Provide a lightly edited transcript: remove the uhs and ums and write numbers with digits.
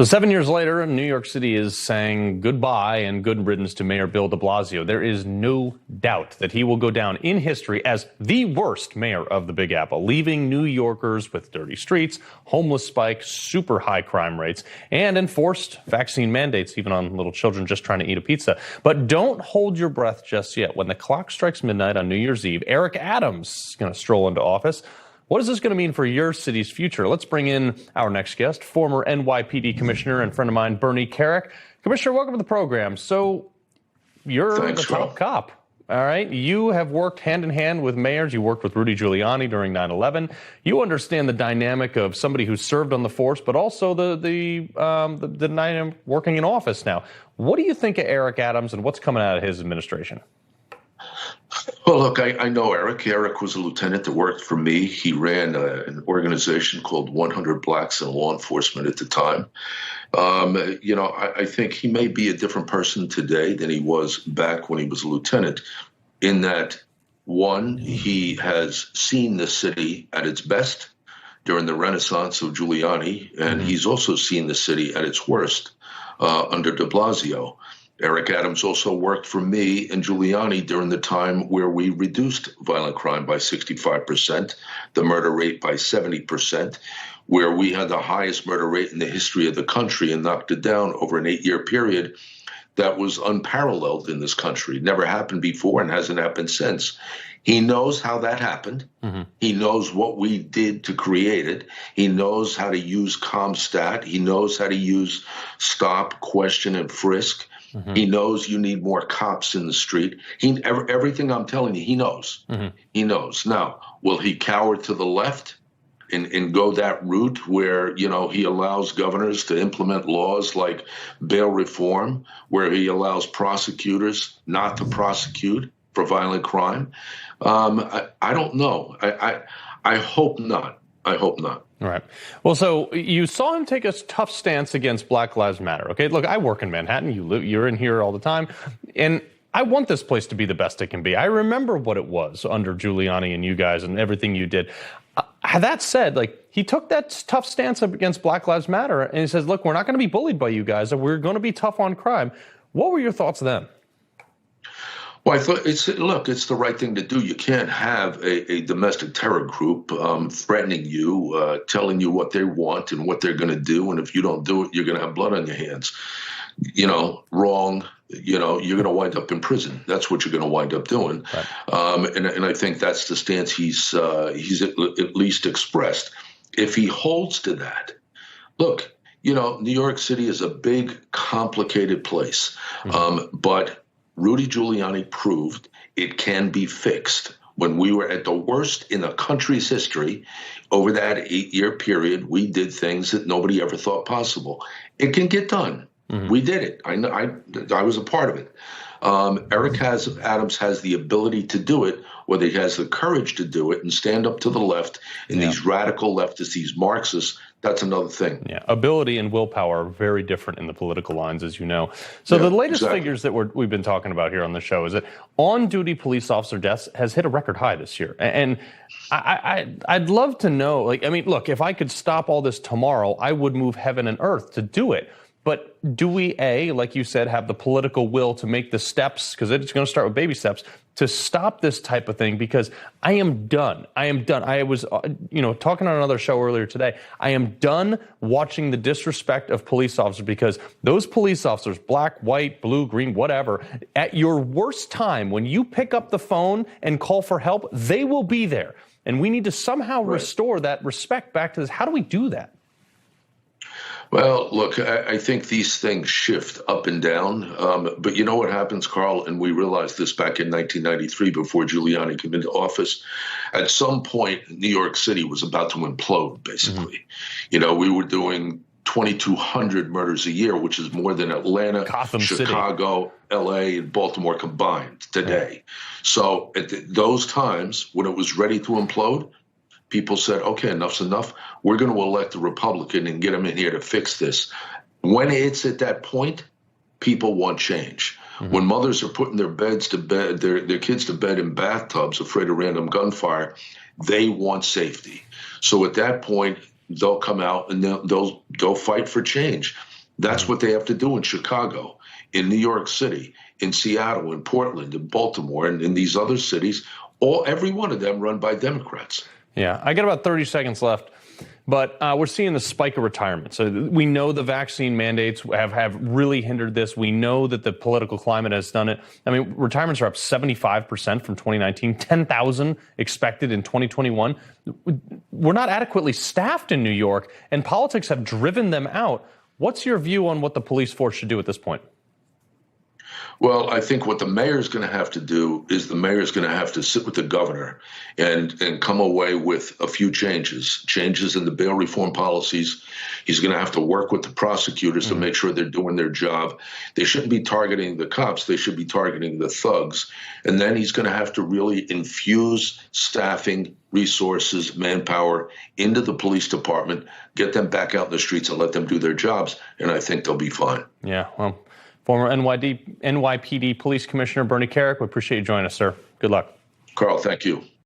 So 7 years later, New York City is saying goodbye and good riddance to Mayor Bill de Blasio. There is no doubt that he will go down in history as the worst mayor of the Big Apple, leaving New Yorkers with dirty streets, homeless spike, super high crime rates, and enforced vaccine mandates, even on little children just trying to eat a pizza. But don't hold your breath just yet. When the clock strikes midnight on New Year's Eve, Eric Adams is going to stroll into office. What is this going to mean for your city's future? Let's bring in our next guest, former NYPD commissioner and friend of mine, Bernie Kerik. Commissioner, welcome to the program. So you're the top cop, all right? You have worked hand in hand with mayors. You worked with Rudy Giuliani during 9/11. You understand the dynamic of somebody who served on the force, but also the dynamic working in office now. What do you think of Eric Adams and what's coming out of his administration? Well, look, I know Eric. Eric was a lieutenant that worked for me. He ran an organization called 100 Blacks in Law Enforcement at the time. I think he may be a different person today than he was back when he was a lieutenant, in that, one, he has seen the city at its best during the renaissance of Giuliani, and he's also seen the city at its worst under de Blasio. Eric Adams also worked for me and Giuliani during the time where we reduced violent crime by 65%, the murder rate by 70%, where we had the highest murder rate in the history of the country and knocked it down over an 8-year period that was unparalleled in this country. Never happened before and hasn't happened since. He knows how that happened. He knows what we did to create it. He knows how to use ComStat. He knows how to use stop, question, and frisk. He knows you need more cops in the street. Everything I'm telling you, he knows. He knows. Now, will he cower to the left and go that route where, he allows governors to implement laws like bail reform, where he allows prosecutors not to prosecute for violent crime? I don't know. I hope not. I hope not. All right. Well, so you saw him take a tough stance against Black Lives Matter. Okay, look, I work in Manhattan. You're in here all the time, and I want this place to be the best it can be. I remember what it was under Giuliani and you guys and everything you did. That said, he took that tough stance up against Black Lives Matter, and he says, "Look, we're not going to be bullied by you guys, and we're going to be tough on crime." What were your thoughts then? Well, I thought it's the right thing to do. You can't have a domestic terror group threatening you, telling you what they want and what they're going to do. And if you don't do it, you're going to have blood on your hands. Wrong. You're going to wind up in prison. That's what you're going to wind up doing. Right. And I think that's the stance he's at least expressed. If he holds to that, look, New York City is a big, complicated place, but Rudy Giuliani proved it can be fixed. When we were at the worst in the country's history, over that 8-year period, we did things that nobody ever thought possible. It can get done. We did it. I was a part of it. Eric Adams has the ability to do it, whether he has the courage to do it and stand up to the left and these radical leftists, these Marxists. That's another thing. Yeah, ability and willpower are very different in the political lines, as you know. So the latest figures that we've been talking about here on the show is that on-duty police officer deaths has hit a record high this year. And I'd love to know, look, if I could stop all this tomorrow, I would move heaven and earth to do it. But do we, like you said, have the political will to make the steps, because it's going to start with baby steps, to stop this type of thing? Because I am done. I was, talking on another show earlier today. I am done watching the disrespect of police officers, because those police officers, black, white, blue, green, whatever, at your worst time, when you pick up the phone and call for help, they will be there. And we need to somehow restore that respect back to this. How do we do that? Well, look, I think these things shift up and down. But you know what happens, Carl? And we realized this back in 1993 before Giuliani came into office. At some point, New York City was about to implode, basically. We were doing 2,200 murders a year, which is more than Atlanta, Chicago, L.A., and Baltimore combined today. So at those times, when it was ready to implode, people said, okay, enough's enough. We're going to elect a Republican and get him in here to fix this. When it's at that point, people want change. When mothers are putting their kids to bed in bathtubs, afraid of random gunfire, they want safety. So at that point, they'll come out and they'll fight for change. That's what they have to do in Chicago, in New York City, in Seattle, in Portland, in Baltimore, and in these other cities, every one of them run by Democrats. Yeah, I got about 30 seconds left. But we're seeing the spike of retirement. So we know the vaccine mandates have really hindered this. We know that the political climate has done it. I mean, retirements are up 75% from 2019, 10,000 expected in 2021. We're not adequately staffed in New York, and politics have driven them out. What's your view on what the police force should do at this point? Well, I think what the mayor's going to have to do is the mayor's going to have to sit with the governor and come away with a few changes in the bail reform policies. He's going to have to work with the prosecutors to make sure they're doing their job. They shouldn't be targeting the cops. They should be targeting the thugs. And then he's going to have to really infuse staffing, resources, manpower into the police department, get them back out in the streets and let them do their jobs. And I think they'll be fine. Yeah, well, former NYPD Police Commissioner Bernie Kerik, we appreciate you joining us, sir. Good luck. Carl, thank you.